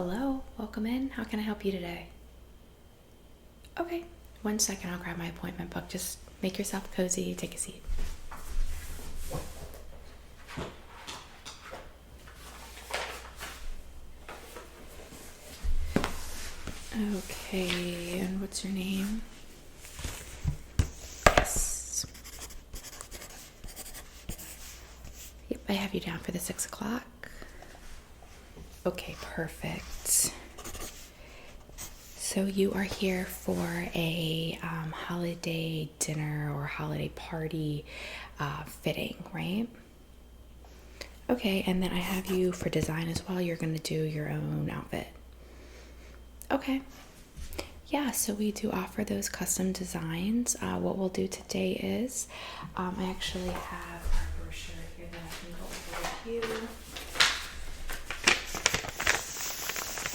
Hello, welcome in. How can I help you today? Okay, 1 second, I'll grab my appointment book. Just make yourself cozy, take a seat. Okay, and what's your name? Yes. Yep, I have you down for the 6 o'clock. Okay, perfect. So you are here for a holiday dinner or holiday party fitting, right? Okay, and then I have you for design as well. You're going to do your own outfit. Okay. Yeah, so we do offer those custom designs. What we'll do today is I actually have our brochure here that I can go over with you.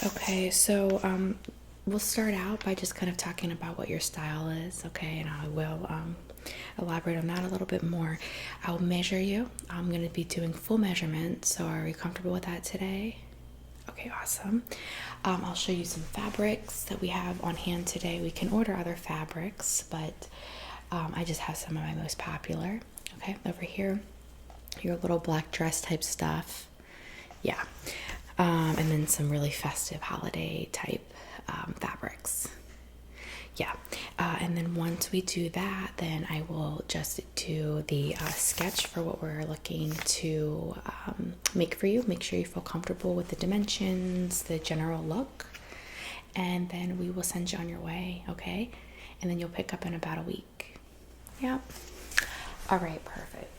Okay, so we'll start out by just kind of talking about what your style is, okay? And I will elaborate on that a little bit more. I'll measure you. I'm going to be doing full measurements, so are you comfortable with that today? Okay, awesome. I'll show you some fabrics that we have on hand today. We can order other fabrics, but I just have some of my most popular. Okay, over here, your little black dress type stuff. Yeah. And then some really festive holiday type fabrics. Yeah. And then once we do that, then I will just do the sketch for what we're looking to make for you. Make sure you feel comfortable with the dimensions, the general look, and then we will send you on your way, okay? And then you'll pick up in about a week. Yeah. All right, perfect.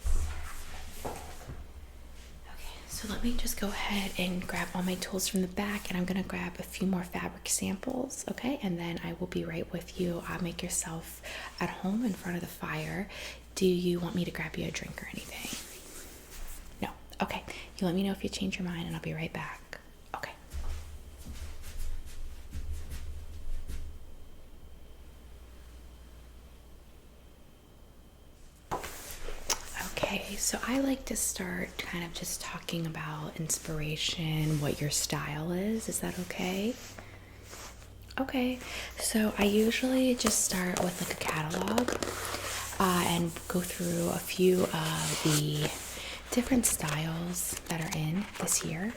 So let me just go ahead and grab all my tools from the back, and I'm going to grab a few more fabric samples, okay? And then I will be right with you. Make yourself at home in front of the fire. Do you want me to grab you a drink or anything? No? Okay. You let me know if you change your mind, and I'll be right back. Okay. Okay, so I like to start kind of just talking about inspiration, what your style is. Is that okay? Okay, so I usually just start with like a catalog and go through a few of the different styles that are in this year,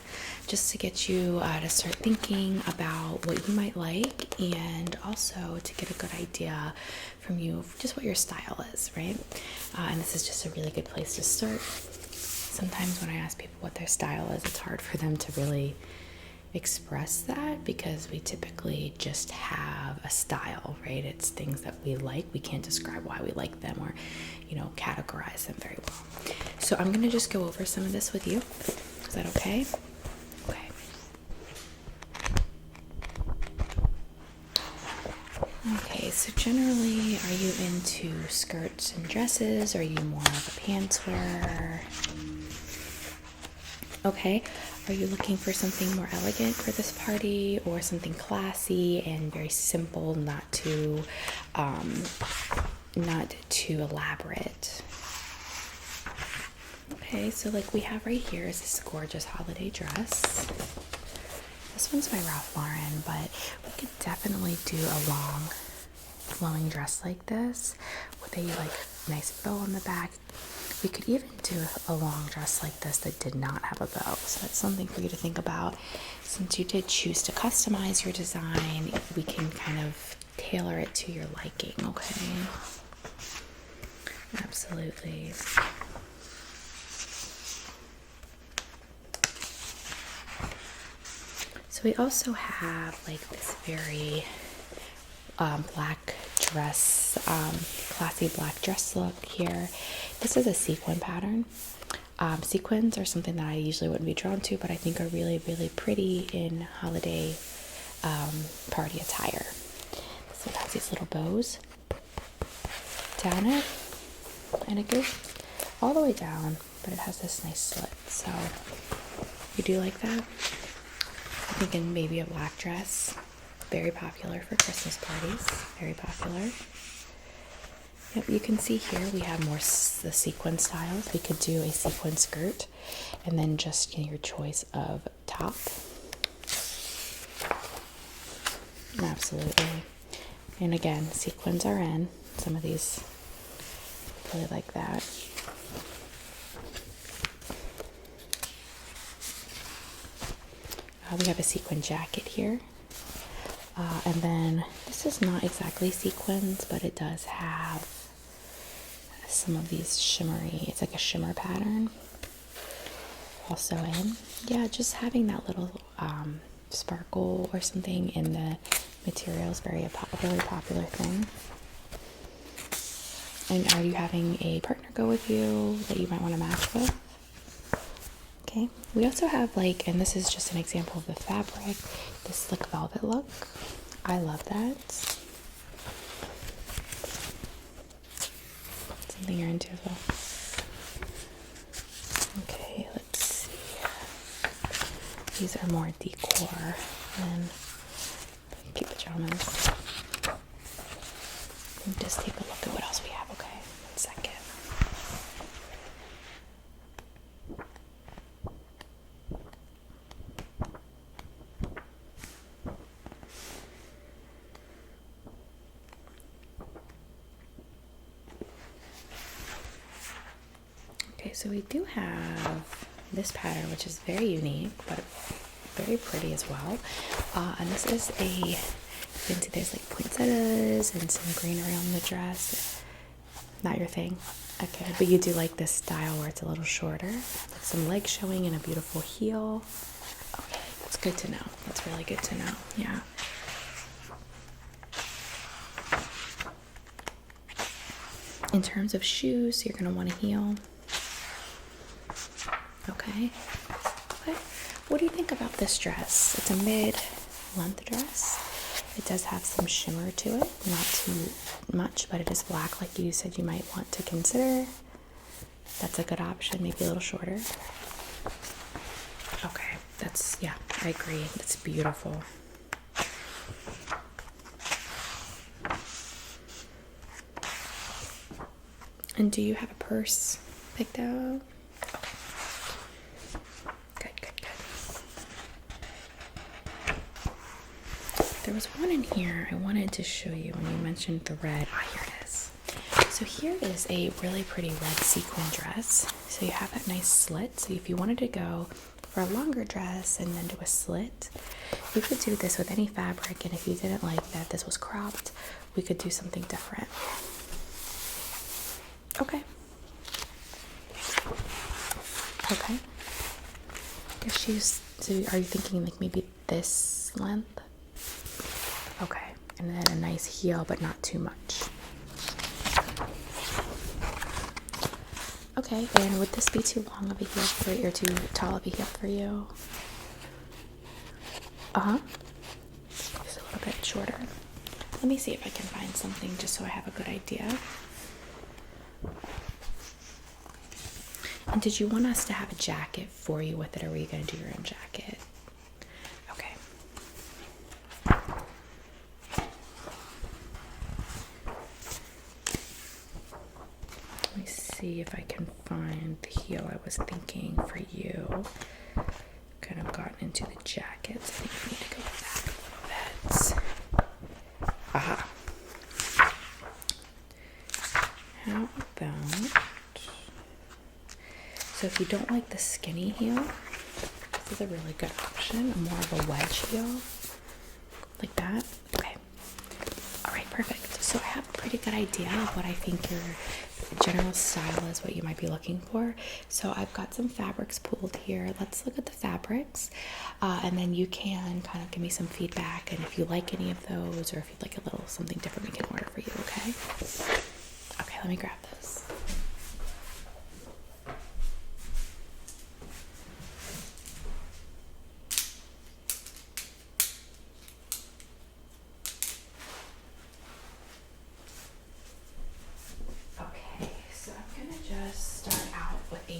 just to get you to start thinking about what you might like, and also to get a good idea from you just what your style is, right? And this is just a really good place to start. Sometimes when I ask people what their style is, it's hard for them to really express that, because we typically just have a style, right? It's things that we like. We can't describe why we like them or, categorize them very well. So I'm going to just go over some of this with you. Is that okay? Okay. Okay, so generally, are you into skirts and dresses? Are you more of a pants wearer? Okay. Are you looking for something more elegant for this party, or something classy and very simple, not too elaborate? Okay, so like we have right here is this gorgeous holiday dress. This one's by Ralph Lauren, but we could definitely do a long flowing dress like this with a like nice bow on the back. We could even do a long dress like this that did not have a bow. So that's something for you to think about. Since you did choose to customize your design, we can kind of tailor it to your liking, okay? Absolutely. So we also have like this very black dress, classy black dress look here. This is a sequin pattern. Sequins are something that I usually wouldn't be drawn to, but I think are really, really pretty in holiday party attire. So it has these little bows down it, and it goes all the way down, but it has this nice slit. So you do like that? I'm thinking maybe a black dress. Very popular for Christmas parties. Very popular. Yep, you can see here we have more the sequin styles. We could do a sequin skirt, and then just your choice of top. Absolutely. And again, sequins are in. Some of these really like that. We have a sequin jacket here. And then this is not exactly sequins, but it does have some of these shimmery, it's like a shimmer pattern also in. Yeah, just having that little sparkle or something in the material is really popular thing. And are you having a partner go with you that you might want to match with? Okay. We also have like, and this is just an example of the fabric, this slick velvet look. I love that. Something you're into as well. Okay, let's see. These are more decor than cute pajamas. Let me just take a look at what else we have, okay? 1 second. Okay, so we do have this pattern, which is very unique, but very pretty as well. And this is there's like poinsettias and some greenery on the dress. Not your thing? Okay, but you do like this style where it's a little shorter, with some legs showing and a beautiful heel. Okay, that's good to know. That's really good to know. Yeah. In terms of shoes, you're gonna want a heel. Okay. Okay. What do you think about this dress? It's a mid-length dress. It does have some shimmer to it, not too much, but it is black like you said you might want to consider. That's a good option, maybe a little shorter. Okay, yeah, I agree. That's beautiful. And do you have a purse picked out? Okay. Good. There was one in here I wanted to show you when you mentioned the red. Here it is. So here is a really pretty red sequin dress. So you have that nice slit. So if you wanted to go for a longer dress and then do a slit, you could do this with any fabric. And if you didn't like that this was cropped, we could do something different. Okay. Your shoes, so are you thinking like maybe this length? Okay, and then a nice heel, but not too much. Okay, and would this be too long of a heel for you, or too tall of a heel for you? Just a little bit shorter. Let me see if I can find something just so I have a good idea. And did you want us to have a jacket for you with it, or were you going to do your own jacket? Okay. Let me see if I can find the heel I was thinking for you. Kind of gotten into the jackets. I think I need to go back a little bit. Aha. How about... So if you don't like the skinny heel, this is a really good option. More of a wedge heel, like that. Okay. All right, perfect. So I have a pretty good idea of what I think your general style is, what you might be looking for. So I've got some fabrics pulled here. Let's look at the fabrics, and then you can kind of give me some feedback. And if you like any of those, or if you'd like a little something different, we can order for you. Okay. Okay. Let me grab those.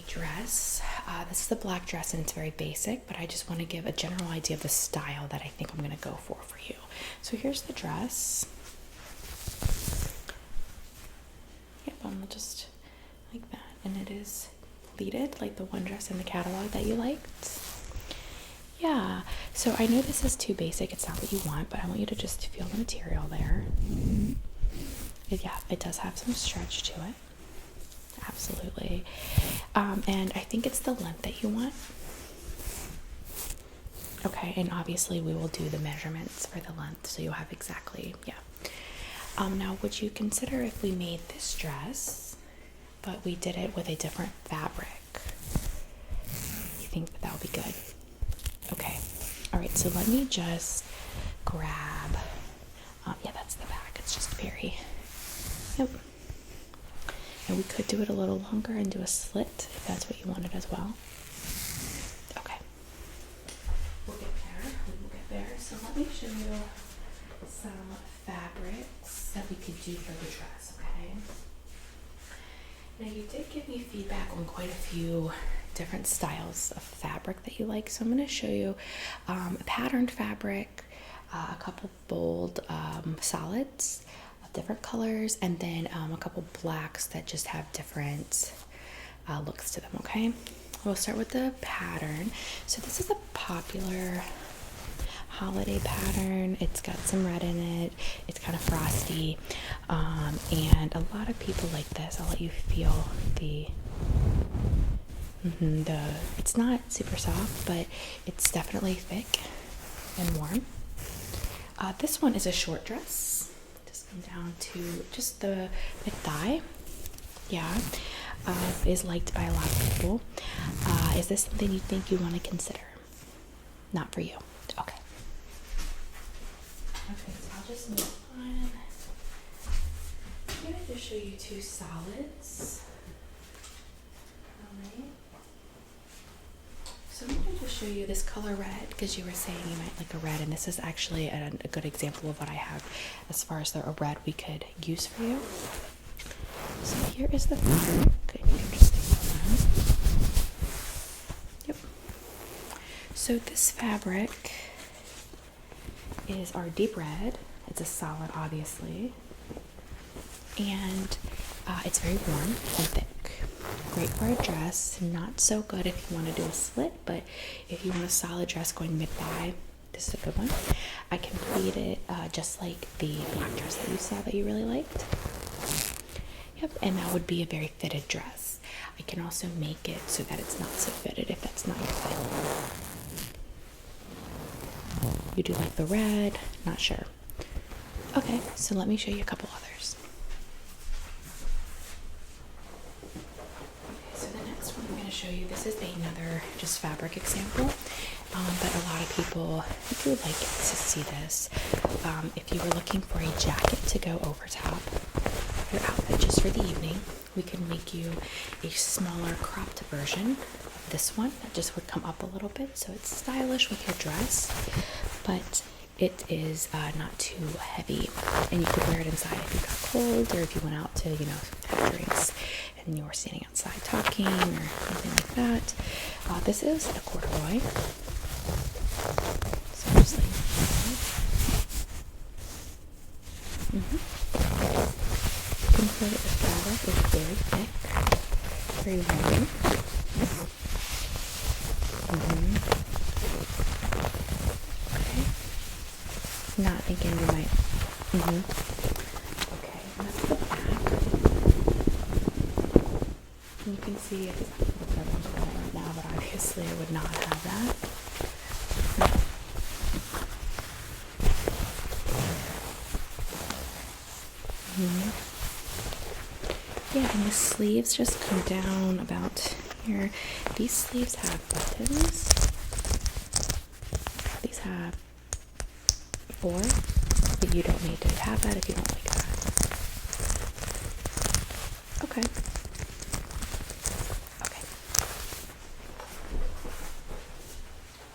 Dress. This is the black dress and it's very basic, but I just want to give a general idea of the style that I think I'm going to go for you. So here's the dress. Yep, I'm just like that. And it is pleated like the one dress in the catalog that you liked. Yeah, so I know this is too basic, it's not what you want, but I want you to just feel the material there. Yeah, it does have some stretch to it. Absolutely. And I think it's the length that you want. Okay, and obviously we will do the measurements for the length, so you'll have exactly, yeah. Now, would you consider if we made this dress, but we did it with a different fabric? You think that would be good? Okay. All right, so let me just grab, yeah, that's the back. It's just very, yep. And we could do it a little longer and do a slit if that's what you wanted as well. Okay. We'll get there. We will get there. So let me show you some fabrics that we could do for the dress, okay? Now, you did give me feedback on quite a few different styles of fabric that you like, so I'm going to show you a patterned fabric, a couple bold solids of different colors, and then a couple blacks that just have different looks to them, okay? We'll start with the pattern. So this is a popular holiday pattern. It's got some red in it. It's kind of frosty, and a lot of people like this. I'll let you feel the it's not super soft, but it's definitely thick and warm. This one is a short dress. Just come down to just the mid-thigh. Yeah, is liked by a lot of people. Is this something you think you want to consider? Not for you. Okay. Okay, so I'll just move on. I'm going to just show you two solids. Alright. So I'm going to just show you this color red because you were saying you might like a red, and this is actually a good example of what I have as far as a red we could use for you. So here is the fabric. Okay, you can just take that one. Yep. So this fabric is our deep red. It's a solid, obviously, and it's very warm and thick. Great for a dress. Not so good if you want to do a slit, but if you want a solid dress going mid-thigh, this is a good one. I can pleat it just like the black dress that you saw that you really liked. Yep, and that would be a very fitted dress. I can also make it so that it's not so fitted if that's not your thing. You do like the red? Not sure. Okay, so let me show you a couple others. Okay, so the next one I'm going to show you, this is another just fabric example, but a lot of people do like to see this. If you were looking for a jacket to go over top your outfit just for the evening, we can make you a smaller cropped version of this one that just would come up a little bit, so it's stylish with your dress, but it is not too heavy, and you could wear it inside if you got cold or if you went out to, have drinks and you were standing outside talking or something like that. This is a corduroy, so just like the fabric is very thick, very warm. Okay. Not thinking you might. Okay, and that's the back. And you can see it's right now, but obviously I would not have that. Yeah, and the sleeves just come down about here. These sleeves have buttons. These have 4, but you don't need to have that if you don't like that. Okay. Okay.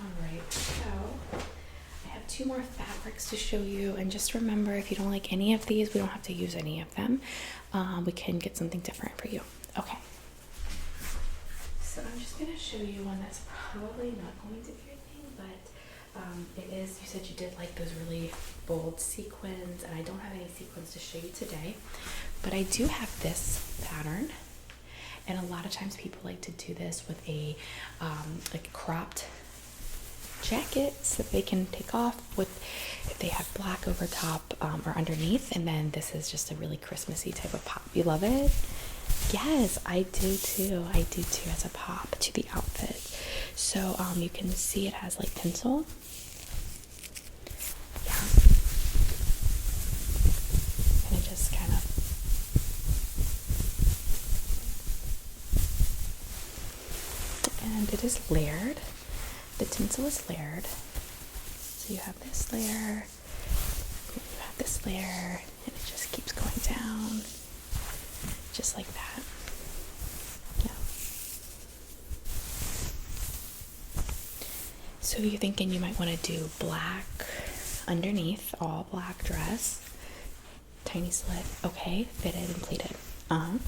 Alright, so I have 2 more fabrics to show you, and just remember, if you don't like any of these, we don't have to use any of them. We can get something different for you. Okay. So I'm just going to show you one that's probably not going to be your thing, but it is, you said you did like those really bold sequins, and I don't have any sequins to show you today, but I do have this pattern, and a lot of times people like to do this with a like cropped jackets that they can take off with if they have black over top or underneath. And then this is just a really Christmassy type of pop. You love it? Yes, I do too. I do too, as a pop to the outfit. So you can see it has like tinsel. Yeah. And it just kind of and it is layered. The tinsel is layered. So you have this layer, you have this layer, and it just keeps going down, just like that. Yeah. So you're thinking you might want to do black underneath, all black dress, tiny slit, okay, fitted and pleated, and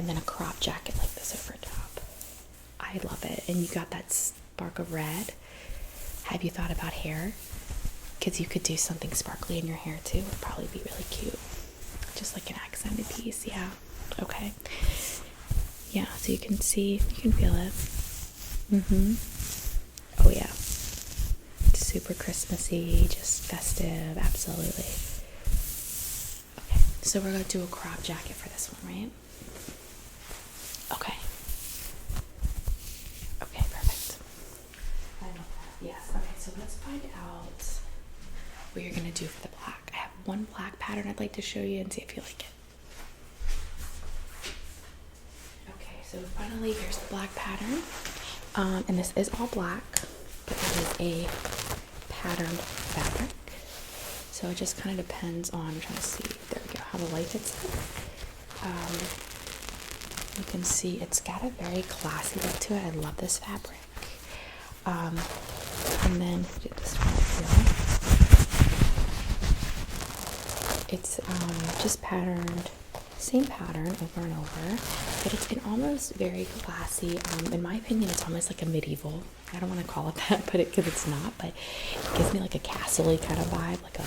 then a crop jacket like this over top. I love it. And you got that spark of red. Have you thought about hair? Because you could do something sparkly in your hair too. It would probably be really cute. Just like an accented piece. Yeah. Okay. Yeah, so you can see, you can feel it. Oh yeah. Super Christmassy, just festive, absolutely. Okay, so we're gonna do a crop jacket for this one, right? Okay. Okay, perfect. I know that. Yes. Okay, so let's find out what you're gonna do for the black. I have one black pattern I'd like to show you and see if you like it. Okay, so finally here's the black pattern. And this is all black, but it is a patterned fabric. So it just kind of depends on, I'm trying to see, there we go, how the light hits it. You can see it's got a very classy look to it. I love this fabric. And then do this one here. It's just patterned, same pattern over and over, but it's an almost very classy, in my opinion, it's almost like a medieval, I don't want to call it that, but because it's not, but it gives me like a castle-y kind of vibe, like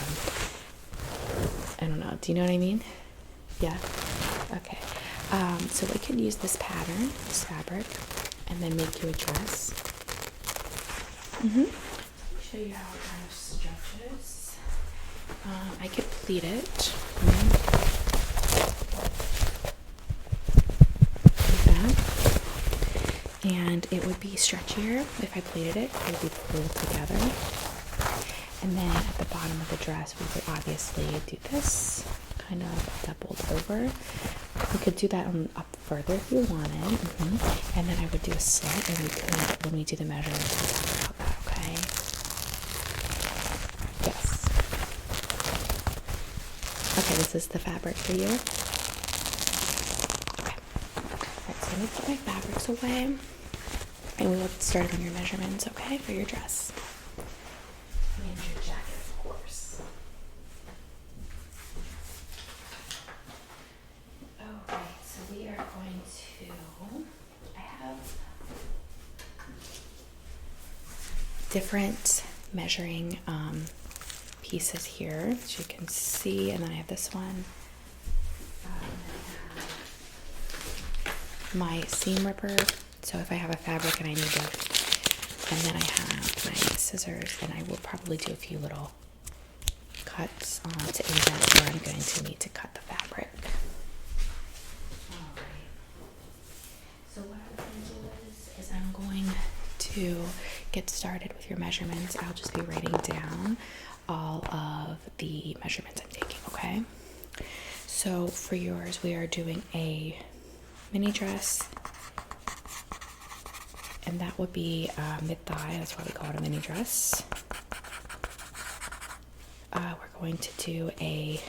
I don't know, do you know what I mean? Yeah, okay. So we can use this pattern, this fabric, and then make you a dress. Let me show you how it kind of stretches. I could pleat it. Like that. And it would be stretchier if I pleated it. It would be pulled together. And then at the bottom of the dress, we would obviously do this, kind of doubled over. We could do that up further if you wanted. And then I would do a slit, and we could, when we do the measurements, we'll talk about that, okay? Yes. Okay, this is the fabric for you. Okay. Alright, so let me put my fabrics away, and we will start on your measurements, okay, for your dress. And your jacket, of course. Okay, so we are going to, I have different measuring pieces here, as you can see, and then I have this one. My seam ripper, so if I have a fabric and I need to, and then I have my scissors, and I will probably do a few little cuts to indent where I'm going to need to cut the fabric. Alright, so what I'm going to do is I'm going to get started with your measurements. I'll just be writing down all of the measurements I'm taking, okay? So for yours, we are doing a mini dress, and that would be mid-thigh. That's why we call it a mini dress. We're going to do a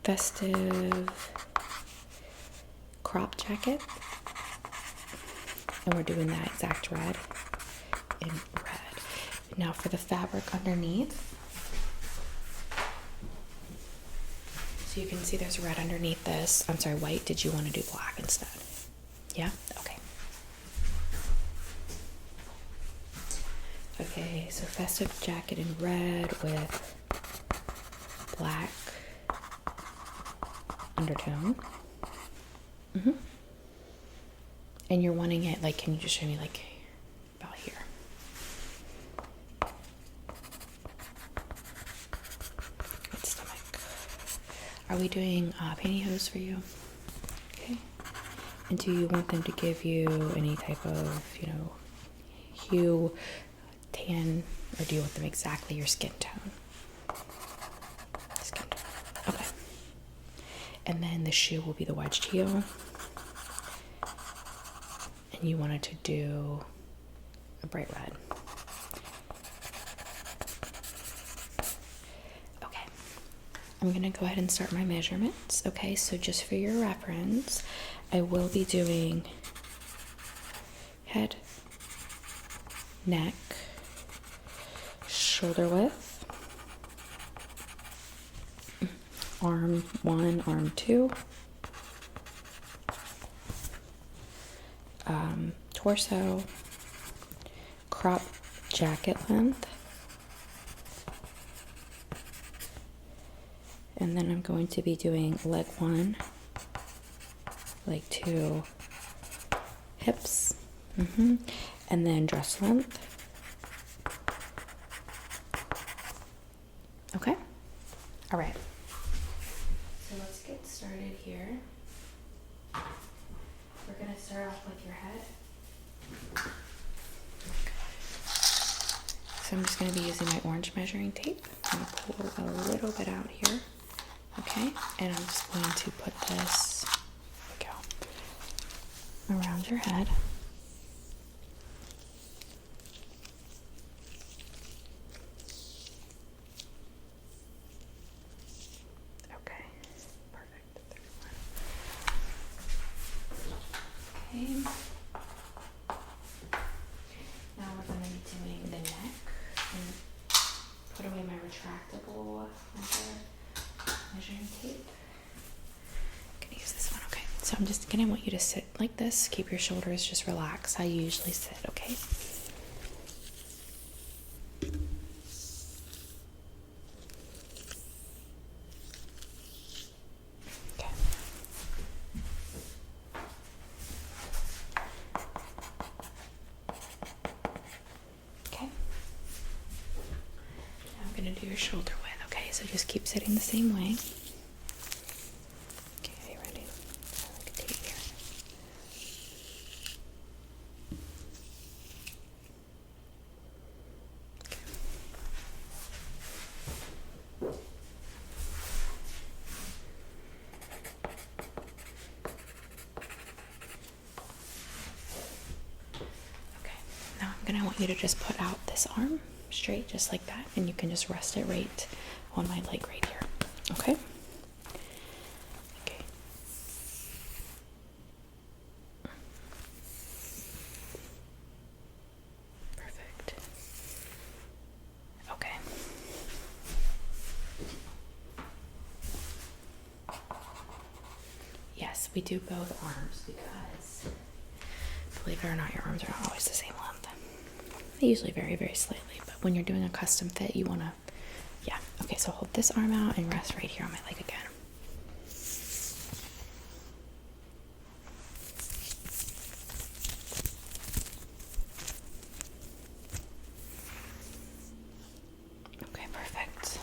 festive crop jacket, and we're doing that exact red in red. Now for the fabric underneath, so you can see there's red underneath this. I'm sorry, white. Did you want to do black instead? Yeah? Okay. Okay, so festive jacket in red with black undertone. And you're wanting it, like, can you just show me, like, about here? Are we doing pantyhose for you? Okay. And do you want them to give you any type of, hue, tan, or do you want them exactly your skin tone? Skin tone. Okay. And then the shoe will be the wedged heel. And you wanted to do a bright red. Okay. I'm going to go ahead and start my measurements. Okay, so just for your reference, I will be doing head, neck, shoulder width, arm 1, arm 2, torso, crop jacket length, and then I'm going to be doing leg 1, leg 2, hips, and then dress length. Okay? All right. So let's get started here. We're going to start off with your head. So I'm just going to be using my orange measuring tape. I'm going to pull a little bit out here. Okay? And I'm just going to put this, around your head. Okay, perfect. Okay. Now we're going to be doing the neck. And put away my retractable measuring tape. I'm going to use this one, okay? So I'm just going to want you to sit like this. Keep your shoulders just relaxed how you usually sit, okay? Okay. Okay. Now I'm going to do your shoulder width, okay? So just keep sitting the same way. I want you to just put out this arm straight, just like that, and you can just rest it right on my leg right here. Okay? Okay. Perfect. Okay. Yes, we do both arms because, believe it or not, your arms are not always the same length. They usually vary very slightly, but when you're doing a custom fit, you want to, yeah. Okay, so hold this arm out and rest right here on my leg again. Okay, perfect.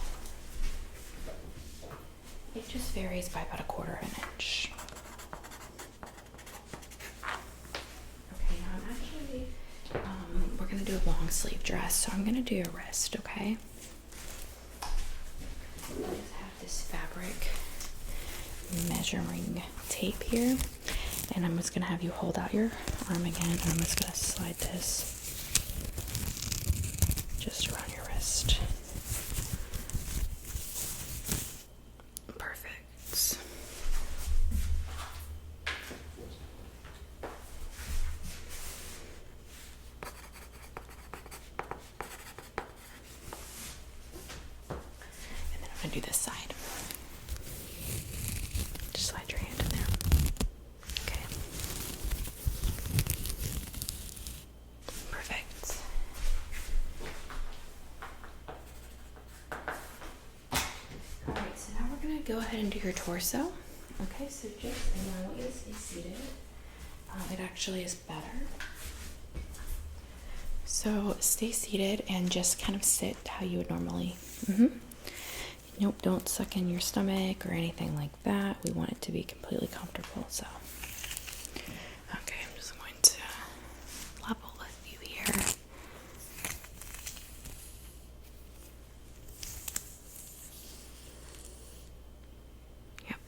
It just varies by about 1/4 inch. We're going to do a long sleeve dress, so I'm going to do your wrist, okay? I just have this fabric measuring tape here, and I'm just going to have you hold out your arm again, and I'm just going to slide this just around your wrist. Perfect. And do this side. Just slide your hand in there. Okay. Perfect. Alright, so now we're going to go ahead and do your torso. Okay, so just, and I want you to stay seated. It actually is better. So stay seated and just kind of sit how you would normally. Nope, don't suck in your stomach or anything like that. We want it to be completely comfortable. So, okay, I'm just going to level with you here. Yep.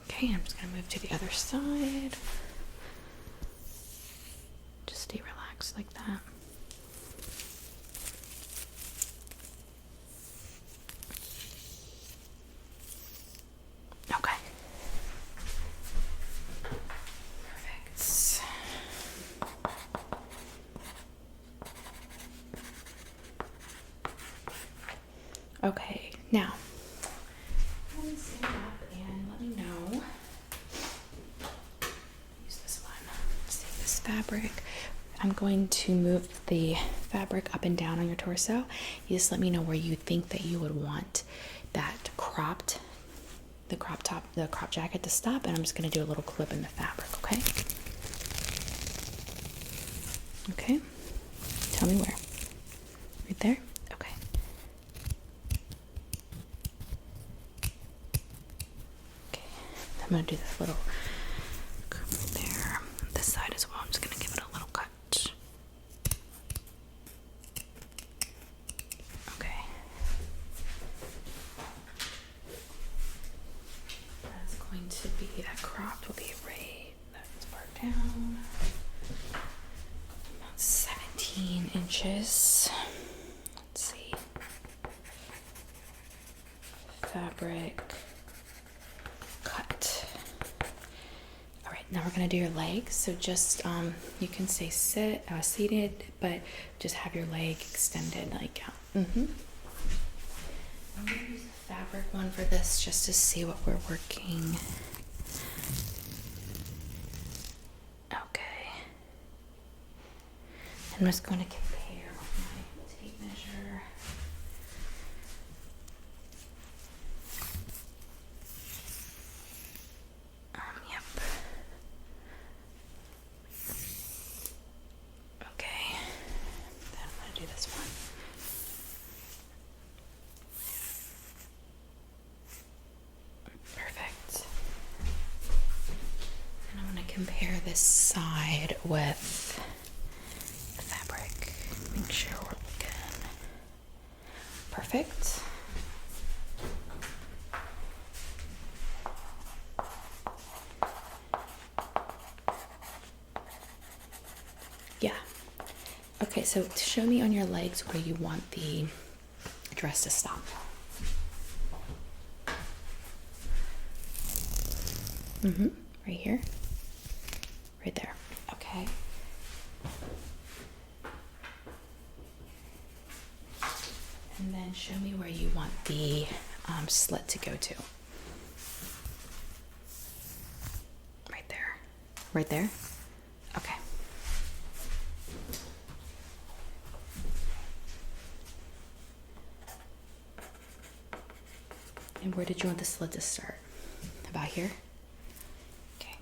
Okay, I'm just going to move to the other side. Just stay relaxed like that. Okay. Perfect. Okay, now stand up and let me know. Use this one. See this fabric. I'm going to move the fabric up and down on your torso. You just let me know where you think that you would want that the crop jacket to stop, and I'm just going to do a little clip in the fabric, okay? Okay. Tell me where. Right there? Okay. Okay. I'm going to do this little curve right there. This side as well. I'm just going to give it a little cut. Okay. That's going to be, that cropped will be right, that's part down. About 17 inches. Let's see. Fabric. Cut. All right, now we're gonna do your legs. So just you can stay seated, but just have your leg extended like out. I'm gonna use the fabric one for this just to see what we're working. Okay. I'm just going to compare with my tape measure. Yep. Okay. Then I'm going to do this one. Perfect. And I'm going to compare this side with the fabric. Make sure we're looking perfect. Yeah. Okay, so show me on your legs where you want the dress to stop. Right here. Right there. Okay. And then show me where you want the slit to go to. Right there. Right there? Okay. And where did you want the slit to start? About here? Okay.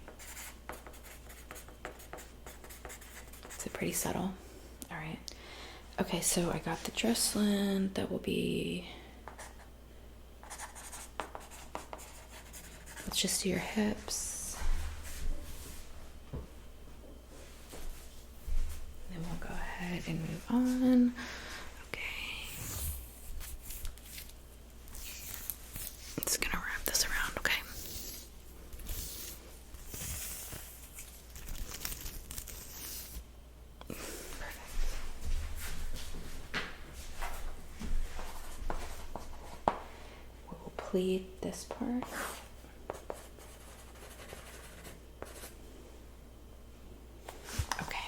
Is it pretty subtle? All right. Okay, so I got the dress length. That will be, let's just do your hips. Then we'll go ahead and move on. Okay. I'm just gonna wrap this around, okay? We'll pleat this part. Okay.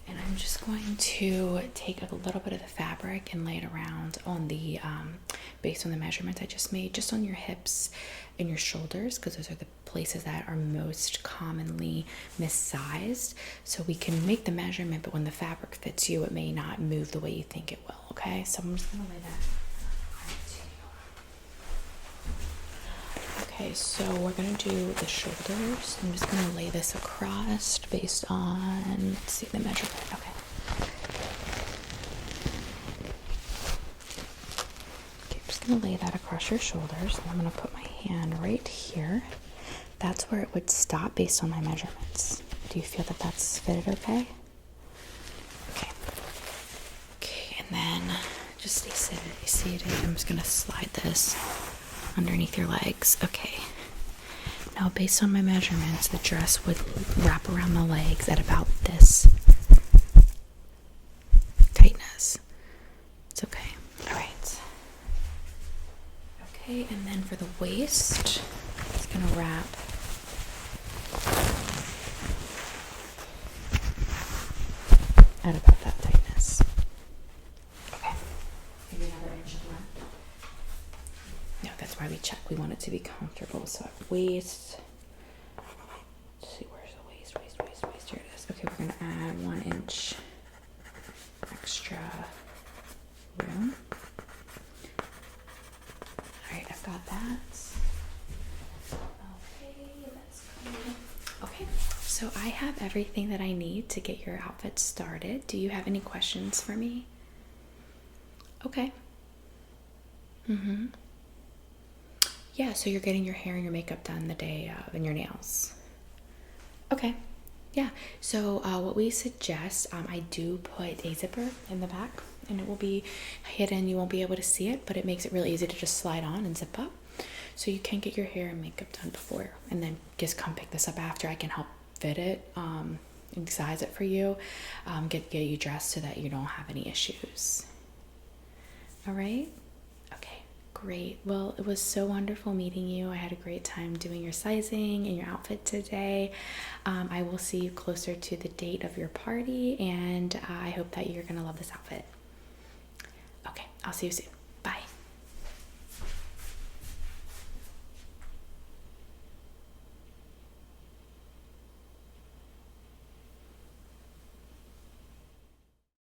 And I'm just going to take a little bit of the fabric and lay it around on the, based on the measurements I just made, just on your hips and your shoulders, because those are the places that are most commonly missized. So we can make the measurement, but when the fabric fits you, it may not move the way you think it will, okay? So I'm just gonna lay that right to you. Okay. Okay, so we're gonna do the shoulders. I'm just gonna lay this across based on, let's see, the measurement. Okay. Okay, I'm just gonna lay that across your shoulders, and I'm gonna put my hand right here. That's where it would stop based on my measurements. Do you feel that that's fitted okay? Okay. Okay, and then just stay seated. I'm just gonna slide this underneath your legs. Okay. Now, based on my measurements, the dress would wrap around the legs at about this tightness. It's okay. All right. Okay, and then for the waist, it's gonna wrap at about that tightness. Okay. Maybe another inch of length. No, that's why we check. We want it to be comfortable. So at waist. Let's see, where's the waist? Waist. Here it is. Okay, we're gonna add 1 inch extra room. Alright, I've got that. Okay, that's cool. Okay, so I have everything that I need to get your outfit started. Do you have any questions for me? Okay. Yeah, so you're getting your hair and your makeup done the day of, and your nails. Okay. Yeah, so what we suggest, I do put a zipper in the back, and it will be hidden. You won't be able to see it, but it makes it really easy to just slide on and zip up. So you can get your hair and makeup done before, and then just come pick this up after. I can help fit it, and size it for you, get you dressed so that you don't have any issues. All right? Okay, great. Well, it was so wonderful meeting you. I had a great time doing your sizing and your outfit today. I will see you closer to the date of your party, and I hope that you're going to love this outfit. Okay, I'll see you soon.